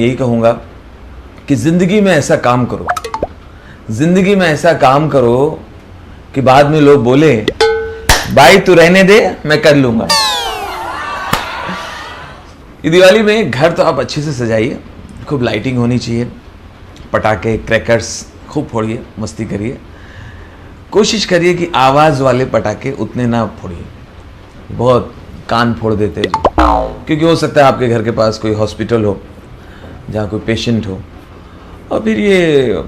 यही कहूँगा कि ज़िंदगी में ऐसा काम करो, ज़िंदगी में ऐसा काम करो कि बाद में लोग बोले भाई तू रहने दे मैं कर लूँगा। ये दिवाली में घर तो आप अच्छे से सजाइए, खूब लाइटिंग होनी चाहिए, पटाखे क्रैकर्स खूब फोड़िए, मस्ती करिए। कोशिश करिए कि आवाज़ वाले पटाखे उतने ना फोड़िए, बहुत कान फोड़ देते हैं, क्योंकि हो सकता है आपके घर के पास कोई हॉस्पिटल हो जहाँ कोई पेशेंट हो, और फिर ये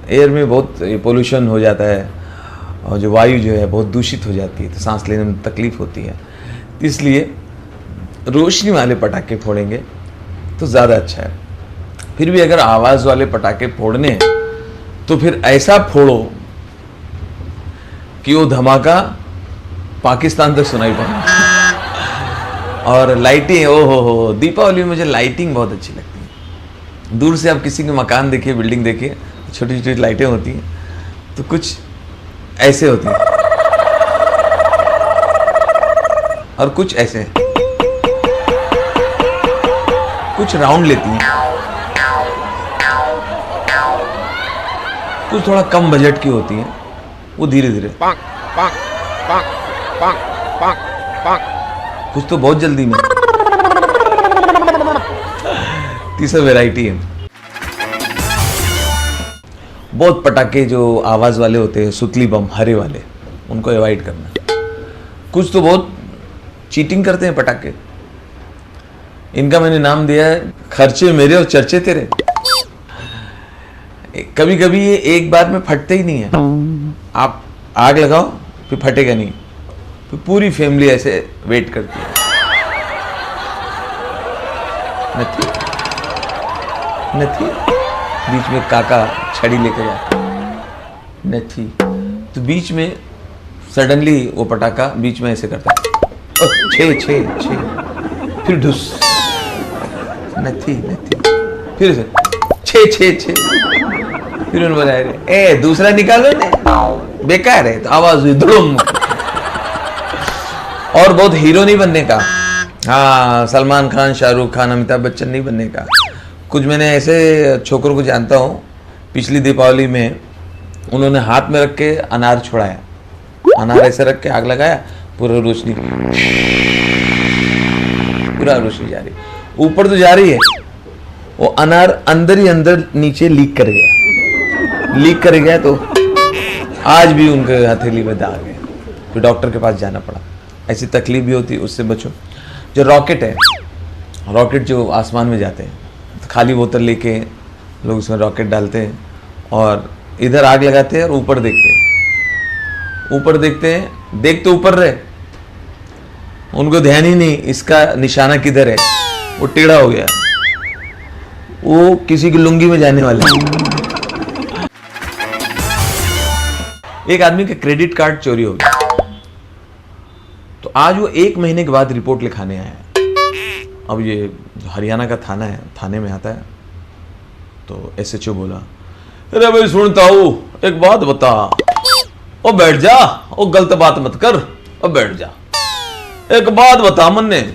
एयर में बहुत पोल्यूशन हो जाता है और जो वायु जो है बहुत दूषित हो जाती है, तो सांस लेने में तकलीफ होती है। इसलिए रोशनी वाले पटाखे फोड़ेंगे तो ज़्यादा अच्छा है। फिर भी अगर आवाज़ वाले पटाखे फोड़ने हैं तो फिर ऐसा फोड़ो कि वो धमाका पाकिस्तान तक सुनाई पड़े। और लाइटिंग, ओ हो, दीपावली में मुझे लाइटिंग बहुत अच्छी लगती है। दूर से आप किसी के मकान देखिए, बिल्डिंग देखिए, छोटी छोटी लाइटें होती हैं, तो कुछ ऐसे होती हैं और कुछ ऐसे, कुछ राउंड लेती हैं, कुछ थोड़ा कम बजट की होती हैं, वो धीरे धीरे, कुछ तो बहुत जल्दी में। तीसरा वैरायटी है, बहुत पटाखे जो आवाज वाले होते हैं, सुतली बम हरे वाले, उनको अवॉइड करना। कुछ तो बहुत चीटिंग करते हैं पटाखे, इनका मैंने नाम दिया है खर्चे मेरे और चर्चे तेरे। कभी कभी ये एक बार में फटते ही नहीं है, आप आग लगाओ फिर फटेगा नहीं, फिर पूरी फैमिली ऐसे वेट करती है। नथी नथी बीच में काका छड़ी लेकर जाता नथी, तो बीच में सडनली वो पटाखा बीच में ऐसे करता है, छे छे छे, फिर ढुस, नथी नथी, फिर से छे छे छे, फिर उन्होंने बोला ए दूसरा निकालो ने, बेकार है, तो आवाज हुई धुड़ुम। और बहुत हीरो नहीं बनने का, हाँ सलमान खान, शाहरुख खान, अमिताभ बच्चन नहीं बनने का। कुछ मैंने ऐसे छोकरों को जानता हूँ, पिछली दीपावली में उन्होंने हाथ में रख के अनार छुड़ाया, अनार ऐसे रख के आग लगाया, पूरा रोशनी जा रही, ऊपर तो जा रही है, वो अनार अंदर ही अंदर नीचे लीक कर गया, तो आज भी उनके हथेली में दाग है, फिर डॉक्टर के पास जाना पड़ा। ऐसी तकलीफ भी होती है, उससे बचो। जो रॉकेट है, रॉकेट जो आसमान में जाते हैं, तो खाली बोतल लेके लोग उसमें रॉकेट डालते हैं और इधर आग लगाते हैं और ऊपर देखते हैं, देख तो ऊपर रहे, उनको ध्यान ही नहीं इसका निशाना किधर है, वो टेढ़ा हो गया, वो किसी की लुंगी में जाने वाला है। एक आदमी का क्रेडिट कार्ड चोरी हो गया, तो आज वो 1 महीने के बाद रिपोर्ट लिखाने आया है। अब ये हरियाणा का थाना है, थाने में आता है, तो एसएचओ बोला, अरे भाई सुनता हूँ, एक बात बता, ओ बैठ जा, ओ गलत बात मत कर, ओ बैठ जा, एक बात बता मन्ने,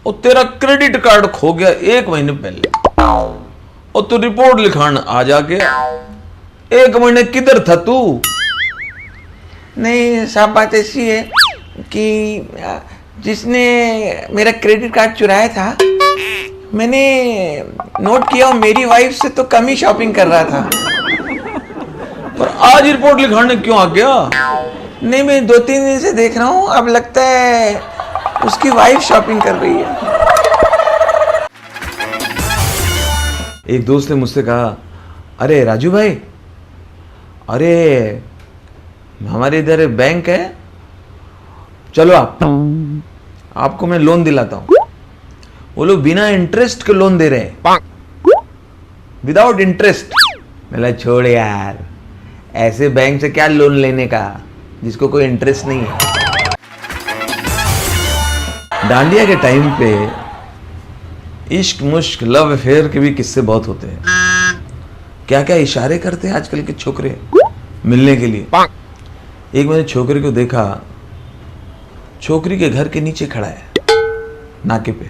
ओ तेरा क्रेडिट कार्ड खो गया 1 महीने पहले, और तू रिपोर्ट लिखाने आ जा गया, 1 महीने किधर था तू? नहीं साहब, बात ऐसी है कि जिसने मेरा क्रेडिट कार्ड चुराया था, मैंने नोट किया मेरी वाइफ से तो कम ही शॉपिंग कर रहा था। पर आज रिपोर्ट लिखाने क्यों आ गया? नहीं, मैं 2-3 दिन से देख रहा हूँ, अब लगता है उसकी वाइफ शॉपिंग कर रही है। एक दोस्त ने मुझसे कहा, अरे राजू भाई, अरे हमारे इधर बैंक है, चलो आपको मैं लोन दिलाता हूं। वो लोग बिना इंटरेस्ट के लोन दे रहे हैं, विदाउट इंटरेस्ट। मैं छोड़ यार, ऐसे बैंक से क्या लोन लेने का जिसको कोई इंटरेस्ट नहीं है। डांडिया के टाइम पे इश्क मुश्क लव अफेयर के भी किस्से बहुत होते हैं। क्या क्या इशारे करते हैं आजकल के छोकरे मिलने के लिए। एक मैंने छोकरे को देखा, छोकरी के घर के नीचे खड़ा है नाके पे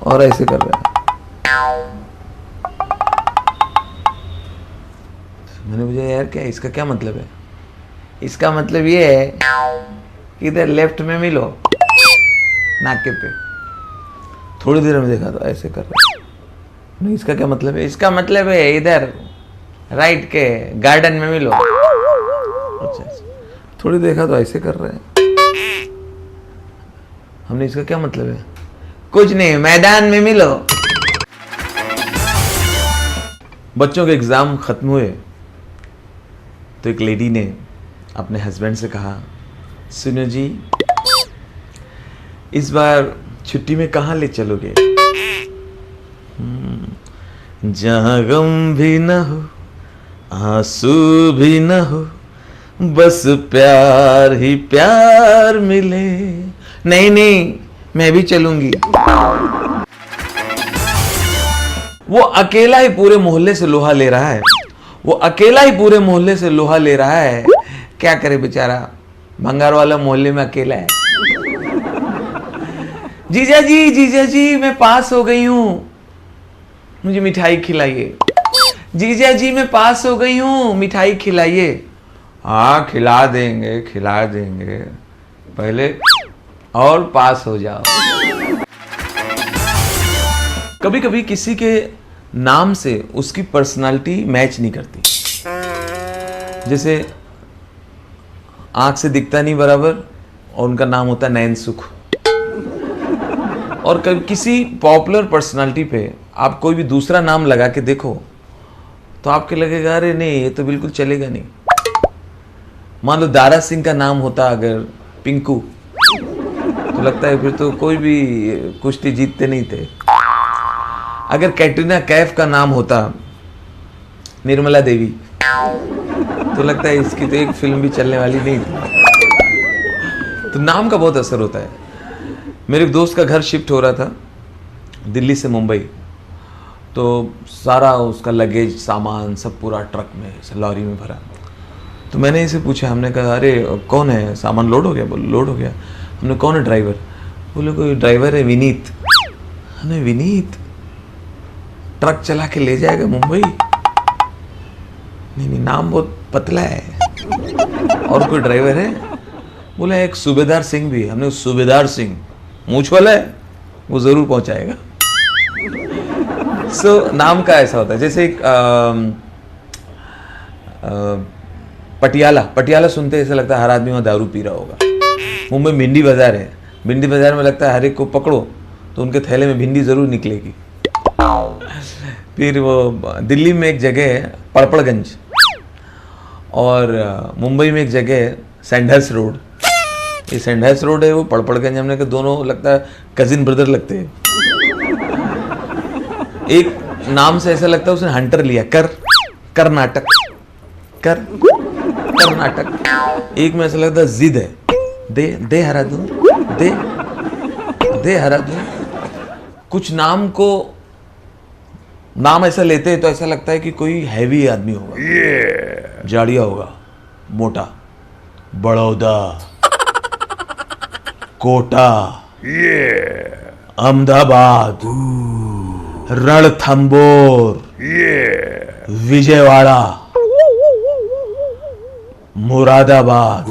और ऐसे कर रहा है। मुझे यार क्या इसका क्या मतलब है? इसका मतलब ये है कि इधर लेफ्ट में मिलो, नाके पे। थोड़ी देर में देखा तो ऐसे कर रहा है। नहीं, इसका क्या मतलब है? इसका मतलब है इधर राइट के गार्डन में मिलो। अच्छा अच्छा, थोड़ी देखा तो ऐसे कर रहे हैं। हमने इसका क्या मतलब है? कुछ नहीं, मैदान में मिलो। बच्चों के एग्जाम खत्म हुए तो एक लेडी ने अपने हस्बैंड से कहा, सुनो जी, इस बार छुट्टी में कहाँ ले चलोगे? जहाँ गम भी न हो, आंसू भी न हो, बस प्यार ही प्यार मिले। नहीं नहीं, मैं भी चलूंगी। वो अकेला ही पूरे मोहल्ले से लोहा ले रहा है। वो अकेला ही पूरे मोहल्ले से लोहा ले रहा है। क्या करे बेचारा, भंगार वाला मोहल्ले में अकेला है। जीजा जी मैं पास हो गई हूँ, मुझे मिठाई खिलाइए। जीजा जी मैं पास हो गई हूँ, मिठाई खिलाइए। हाँ खिला देंगे खिला देंगे, पहले और पास हो जाओ। कभी कभी किसी के नाम से उसकी पर्सनालिटी मैच नहीं करती। जैसे आंख से दिखता नहीं बराबर और उनका नाम होता है नैन सुख। और कभी किसी पॉपुलर पर्सनालिटी पे आप कोई भी दूसरा नाम लगा के देखो तो आपके लगेगा अरे नहीं ये तो बिल्कुल चलेगा नहीं। मान लो दारा सिंह का नाम होता अगर पिंकू, तो लगता है फिर तो कोई भी कुश्ती जीतते नहीं थे। अगर कैटरीना कैफ का नाम होता निर्मला देवी, तो लगता है इसकी तो एक फिल्म भी चलने वाली नहीं थी। तो नाम का बहुत असर होता है। मेरे एक दोस्त का घर शिफ्ट हो रहा था दिल्ली से मुंबई, तो सारा उसका लगेज सामान सब पूरा ट्रक में लॉरी में भरा। तो मैंने इसे पूछा, हमने कहा अरे कौन है, सामान लोड हो गया? बोले लोड हो गया। हमने कौन है ड्राइवर? बोले कोई ड्राइवर है विनीत। हमने विनीत ट्रक चला के ले जाएगा मुंबई? नहीं नहीं, नाम बहुत पतला है। और कोई ड्राइवर है? बोला एक सूबेदार सिंह भी है। हमने सूबेदार सिंह मूछ वाला है, वो जरूर पहुंचाएगा। नाम का ऐसा होता है। जैसे एक पटियाला सुनते ऐसा लगता है हर आदमी वहाँ दारू पी रहा होगा। मुंबई भिंडी बाजार है, भिंडी बाजार में लगता है हर एक को पकड़ो तो उनके थैले में भिंडी जरूर निकलेगी। फिर वो दिल्ली में एक जगह है पड़पड़गंज, और मुंबई में एक जगह है सैंडहर्स रोड। ये सैंडहर्स रोड है, वो पड़पड़गंज, हमने कहा दोनों लगता है कजिन ब्रदर लगते हैं। एक नाम से ऐसा लगता है उसने हंटर लिया, कर्नाटक। एक में ऐसा लगता है जिद है, दे हरा दूं, दे हरा दूं। कुछ नाम को नाम ऐसा लेते हैं तो ऐसा लगता है कि कोई हैवी आदमी होगा, जाड़िया होगा, मोटा। बड़ौदा, कोटा, अहमदाबाद, रणथंबोर, विजयवाड़ा, मुरादाबाद,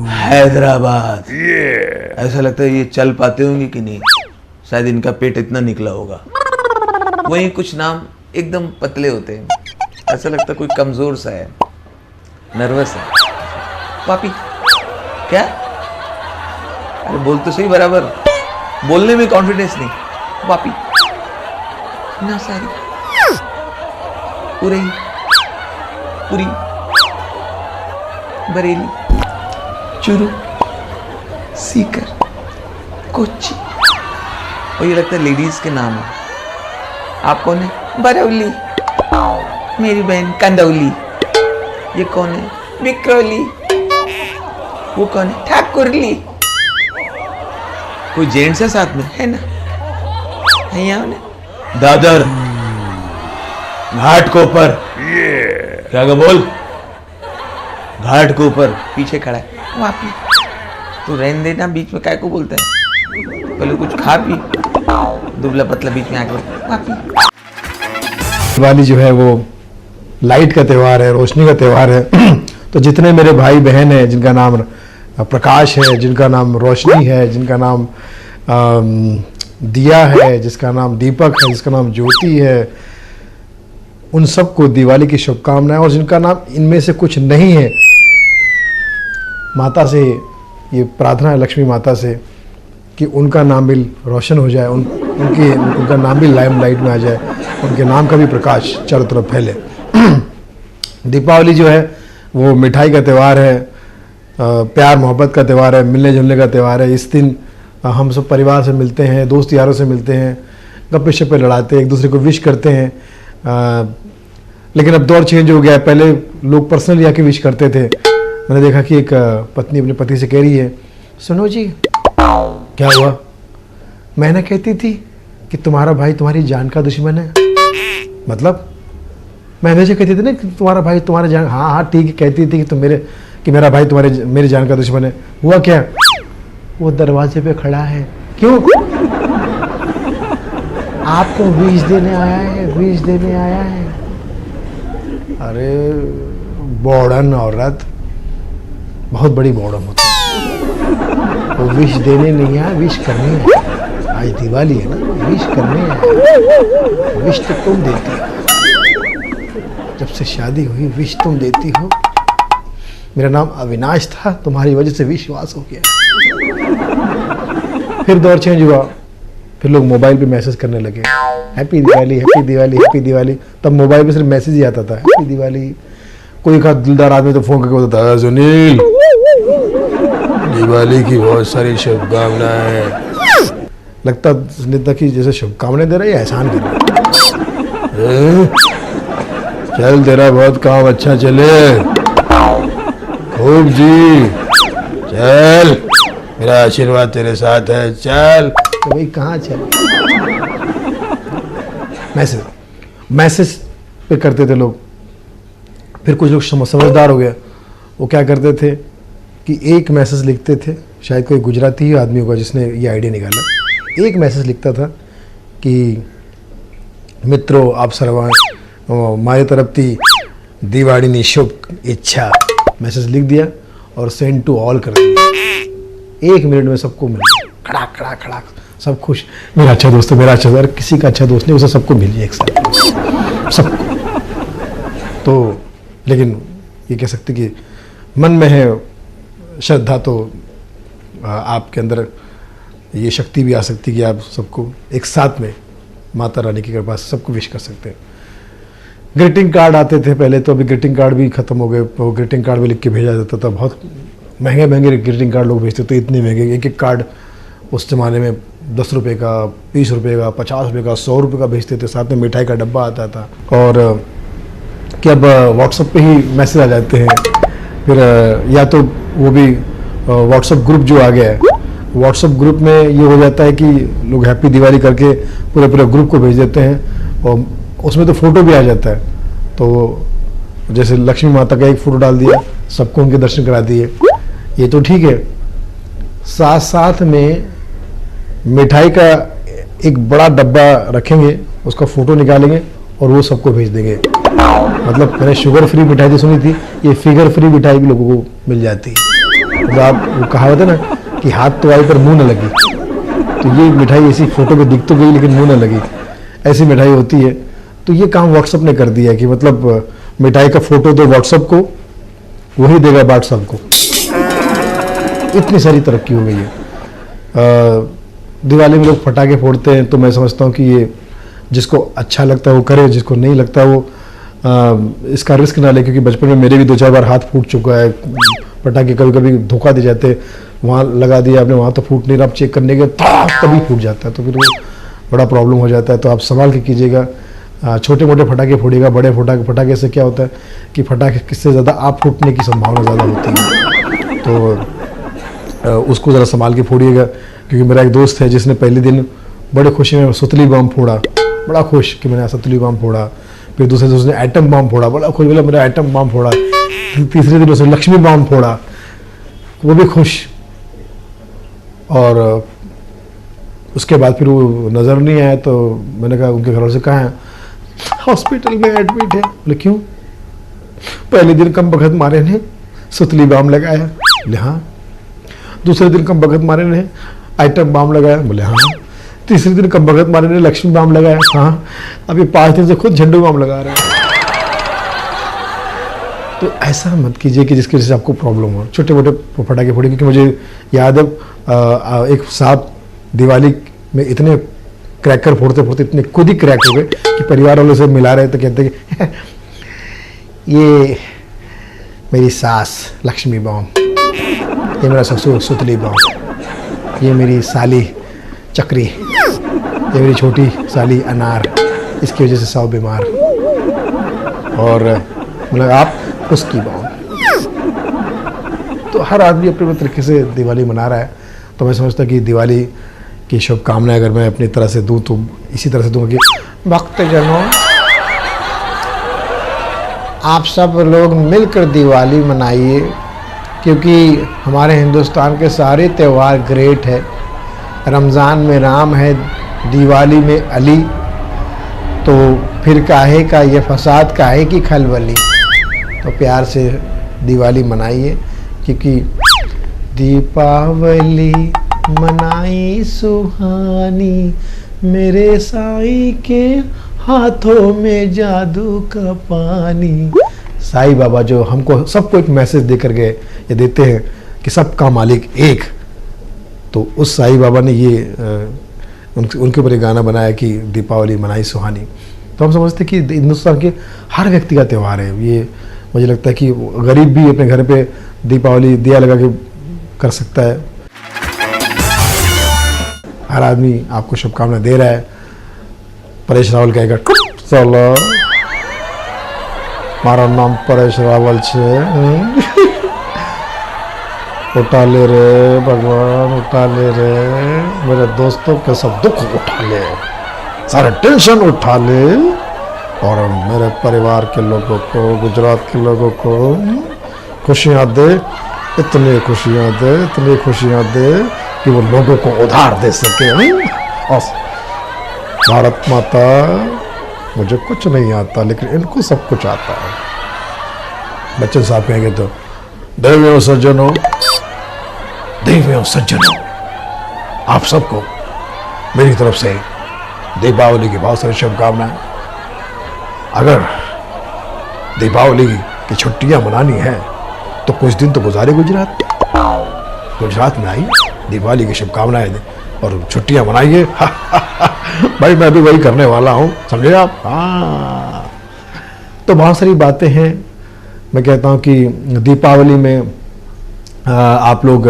हैदराबाद। ऐसा लगता है ये चल पाते होंगे कि नहीं, शायद इनका पेट इतना निकला होगा। वहीं कुछ नाम एकदम पतले होते हैं, ऐसा लगता है कोई कमजोर सा है, नर्वस है। पापी क्या? अरे बोल तो सही बराबर, बोलने में कॉन्फिडेंस नहीं। पापी ना सारी पूरी बरेली, चुरू, सीकर, कोच्चि। और ये लगता है लेडीज के नाम है। आप कौन है? बरौली। मेरी बहन कंदौली। ये कौन है? विक्रोली। वो कौन है? ठाकुरली। कोई जेंट्स है साथ में? है ना, है यहाँ ने? दादर, घाट को ऊपर। क्या बोल? घाट को ऊपर पीछे खड़ा है। वापी तू रहने देना, बीच में काय को बोलता है? पहले कुछ खा पी, दुबला पतला बीच में आके वापी। वाली जो है वो लाइट का त्यौहार है, रोशनी का त्यौहार है। तो जितने मेरे भाई बहन हैं जिनका नाम प्रकाश है, जिनका नाम रोशनी है, जिनका नाम दिया है, जिसका नाम दीपक है, जिसका नाम ज्योति है, उन सबको दिवाली की शुभकामनाएं। और जिनका नाम इनमें से कुछ नहीं है, माता से ये प्रार्थना है, लक्ष्मी माता से, कि उनका नाम भी रोशन हो जाए, उनका नाम भी लाइमलाइट में आ जाए, उनके नाम का भी प्रकाश चारों तरफ फैले। दीपावली जो है वो मिठाई का त्यौहार है, प्यार मोहब्बत का त्यौहार है, मिलने जुलने का त्यौहार है। इस दिन हम सब परिवार से मिलते हैं, दोस्त यारों से मिलते हैं, गप्पे शप्पे लड़ाते हैं, एक दूसरे को विश करते हैं। लेकिन अब दौर चेंज हो गया है। पहले लोग पर्सनली आके विश करते थे। मैंने देखा कि एक पत्नी अपने पति से कह रही है, सुनो जी क्या हुआ, मैं ना कहती थी कि तुम्हारा भाई तुम्हारी जान का दुश्मन है। मतलब मैं हमेशा कहती थी ना कि तुम्हारा भाई तुम्हारे जान, हाँ हाँ ठीक है, कहती थी कि मेरा भाई मेरी जान का दुश्मन है। हुआ क्या? वो दरवाजे पे खड़ा है। क्यों? आपको विश देने आया है, विश देने आया है। अरे बौड़न औरत, बहुत बड़ी बौड़न होती है। वो विश देने नहीं आया, विश करने आया। आज दिवाली है ना, विश करने आया। विश तो तुम देती हो, जब से शादी हुई विश तुम देती हो। मेरा नाम अविनाश था, तुम्हारी वजह से विश्वास हो गया। फिर दौर चेंज हुआ, फिर लोग मोबाइल पे मैसेज करने लगे, happy Diwali, happy Diwali, happy Diwali. तब मोबाइल पे सिर्फ मैसेज ही आता था, हैप्पी दिवाली। कोई का दिलदार आदमी तो फोन करके बोलता था, सुनील दिवाली की बहुत सारी शुभकामनाएं। लगता सुनीता की जैसे शुभकामनाएं दे रहा है या एहसान कर रहा है। चल तेरा बहुत काम अच्छा चले, खूब जी, चल मेरा आशीर्वाद तेरे साथ है, चल। तो भाई कहाँ चल? मैसेज पे करते थे लोग। फिर कुछ लोग समझदार हो गया, वो क्या करते थे कि एक मैसेज लिखते थे, शायद कोई गुजराती ही आदमी होगा जिसने ये आइडिया निकाला। एक मैसेज लिखता था कि मित्रों आप सर्वांग मारी तरफती दिवाळीनी शुभ इच्छा। मैसेज लिख दिया और सेंड टू ऑल कर दिया। 1 मिनट में सबको मिल गया, खड़ाक खड़ाक खड़ाक, सब खुश। मेरा अच्छा दोस्त है, मेरा अच्छा दोस्त, किसी का अच्छा दोस्त नहीं, उसे सबको मिल जाए एक साथ, सबको। तो लेकिन ये कह सकते कि मन में है श्रद्धा, तो आपके अंदर ये शक्ति भी आ सकती कि आप सबको एक साथ में माता रानी की कृपा से सबको विश कर सकते हैं। ग्रीटिंग कार्ड आते थे पहले, तो अभी ग्रीटिंग कार्ड भी ख़त्म हो गए। वो ग्रीटिंग कार्ड भी लिख के भेजा जाता था। बहुत महंगे महंगे ग्रीटिंग कार्ड लोग भेजते थे, इतने महंगे। एक एक कार्ड उस ज़माने में 10 रुपये का, 20 रुपये का, 50 रुपये का, 100 रुपये का भेजते थे। साथ में मिठाई का डब्बा आता था। और कि अब व्हाट्सएप पे ही मैसेज आ जाते हैं। फिर या तो वो भी व्हाट्सएप ग्रुप जो आ गया है, व्हाट्सएप ग्रुप में ये हो जाता है कि लोग हैप्पी दिवाली करके पूरे पूरे ग्रुप को भेज देते हैं। और उसमें तो फ़ोटो भी आ जाता है। तो जैसे लक्ष्मी माता का एक फ़ोटो डाल दिया, सबको उनके दर्शन करा दिए, ये तो ठीक है। साथ साथ में मिठाई का एक बड़ा डब्बा रखेंगे, उसका फ़ोटो निकालेंगे और वो सबको भेज देंगे। मतलब मैंने शुगर फ्री मिठाई तो सुनी थी, ये फिगर फ्री मिठाई भी लोगों को मिल जाती है। तो आप वो कहावत है ना कि हाथ तो आई पर मुंह न लगी, तो ये मिठाई ऐसी फ़ोटो पे दिख तो गई लेकिन मुंह न लगी, ऐसी मिठाई होती है। तो ये काम व्हाट्सएप ने कर दिया है कि मतलब मिठाई का फ़ोटो दो व्हाट्सएप को, वही देगा व्हाट्सएप को। इतनी सारी तरक्की हो गई है। दिवाली में लोग पटाखे फोड़ते हैं, तो मैं समझता हूँ कि ये जिसको अच्छा लगता है वो करे, जिसको नहीं लगता वो इसका रिस्क ना ले। क्योंकि बचपन में मेरे भी 2-4 बार हाथ फूट चुका है। पटाखे कभी कभी धोखा दे जाते, वहाँ लगा दिया आपने, वहाँ तो फूट नहीं रहा, आप चेक करने के तभी फूट जाता है, तो फिर वो बड़ा प्रॉब्लम हो जाता है। तो आप संभाल के कीजिएगा। छोटे मोटे फटाखे फोड़िएगा। बड़े फटाखे से क्या होता है कि फटाखे किससे ज़्यादा आप फूटने की संभावना ज़्यादा होती है, तो उसको ज़रा संभाल के फोड़िएगा। क्योंकि मेरा एक दोस्त है जिसने पहले दिन बड़े खुशी में सुतली बम फोड़ा, बड़ा खुश कि मैंने सुतली बम फोड़ा। फिर दूसरे दिन उसने एटम बम फोड़ा, बड़ा खुश, बोला मेरा एटम बम फोड़ा। तीसरे दिन उसने लक्ष्मी बम फोड़ा, वो भी खुश। और उसके बाद फिर वो नज़र नहीं आया, तो मैंने कहा उनके घर से कहाँ है? हॉस्पिटल में एडमिट है। बोले क्यों? पहले दिन कम बखत मारे ने सुतली बाम लगाया, बोले हाँ। दूसरे दिन कम बखत मारे ने आइटम बाम लगाया, बोले हाँ। तीसरे दिन कम बखत मारे ने लक्ष्मी बाम लगाया, हाँ। अभी 5 दिन से खुद झंडू बाम लगा रहे हैं। तो ऐसा मत कीजिए कि जिसकी वजह से आपको प्रॉब्लम हो। छोटे मोटे पटाखे फोड़े, क्योंकि मुझे याद है एक साहब दिवाली में इतने क्रैकर फोड़ते फोड़ते इतने खुद ही क्रैक हो गए कि परिवार वालों से मिला रहे तो कहते कि ये मेरी सास लक्ष्मी बम, ये मेरा ससुर सुतली बम, ये मेरी साली चक्री, ये मेरी छोटी साली अनार, इसकी वजह से सब बीमार। और मतलब आप उसकी बम। तो हर आदमी अपने अपने तरीके से दिवाली मना रहा है। तो मैं समझता कि दिवाली की शुभकामनाएं अगर मैं अपनी तरह से दूं तो इसी तरह से दूंगा कि भक्तजनों, आप सब लोग मिलकर दिवाली मनाइए, क्योंकि हमारे हिंदुस्तान के सारे त्यौहार ग्रेट है। रमज़ान में राम है, दिवाली में अली, तो फिर काहे का ये फसाद, काहे की खलबली। तो प्यार से दिवाली मनाइए, क्योंकि दीपावली मनाई सुहानी, मेरे साईं के हाथों में जादू का पानी। साईं बाबा जो हमको सबको एक मैसेज देकर गए, ये देते हैं कि सबका मालिक एक। तो उस साईं बाबा ने ये उनके ऊपर एक गाना बनाया कि दीपावली मनाई सुहानी। तो हम समझते हैं कि हिंदुस्तान के हर व्यक्ति का त्यौहार है ये। मुझे लगता है कि गरीब भी अपने घर पे दीपावली दिया लगा के कर सकता है। हर आदमी आपको शुभकामना दे रहा है। परेश रावल कहेगा चलो मारा नाम परेश रावल छे, उठा ले रे भगवान, उठा ले रे, मेरे दोस्तों के सब दुख उठा ले, सारे टेंशन उठा ले, और मेरे परिवार के लोगों को, गुजरात के लोगों को खुशियाँ दे, इतनी खुशियाँ दे, इतनी खुशियाँ दे कि वो लोगों को उधार दे सके। और भारत माता, मुझे कुछ नहीं आता लेकिन इनको सब कुछ आता है। बच्चन साहब कहेंगे तो देवियों सज्जनों, देवियों सज्जनों, आप सबको मेरी तरफ से दीपावली की बहुत सारी शुभकामनाएं। अगर दीपावली की छुट्टियां मनानी है तो कुछ दिन तो गुजारे गुजरात में आई, दिवाली की शुभकामनाएं दें और छुट्टियां मनाइए। भाई मैं भी वही करने वाला हूँ, समझे आप। हाँ, तो बहुत सारी बातें हैं। मैं कहता हूँ कि दीपावली में आप लोग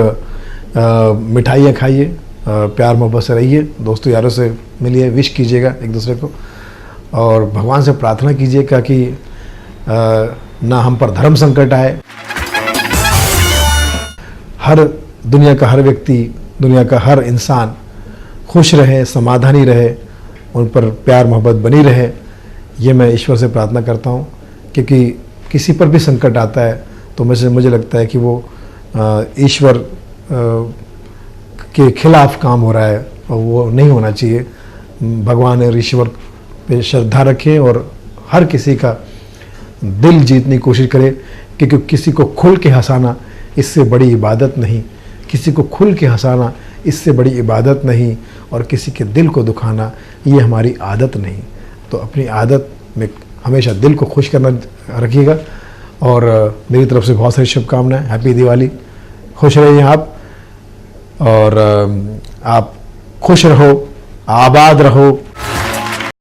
मिठाइयाँ खाइए, प्यार मोहब्बत से रहिए, दोस्तों यारों से मिलिए, विश कीजिएगा एक दूसरे को, और भगवान से प्रार्थना कीजिएगा कि ना हम पर धर्म संकट आए। हर दुनिया का हर व्यक्ति, दुनिया का हर इंसान खुश रहे, समाधानी रहे, उन पर प्यार मोहब्बत बनी रहे, ये मैं ईश्वर से प्रार्थना करता हूँ। क्योंकि किसी पर भी संकट आता है तो मुझे लगता है कि वो ईश्वर के खिलाफ काम हो रहा है, और वो नहीं होना चाहिए। भगवान और ईश्वर पे श्रद्धा रखें और हर किसी का दिल जीतने की कोशिश करें, क्योंकि किसी को खुल के हंसाना इससे बड़ी इबादत नहीं, किसी को खुल के हंसाना इससे बड़ी इबादत नहीं, और किसी के दिल को दुखाना ये हमारी आदत नहीं। तो अपनी आदत में हमेशा दिल को खुश करना रखिएगा। और मेरी तरफ से बहुत सारी शुभकामनाएं। हैप्पी दिवाली, खुश रहिए आप, और आप खुश रहो, आबाद रहो,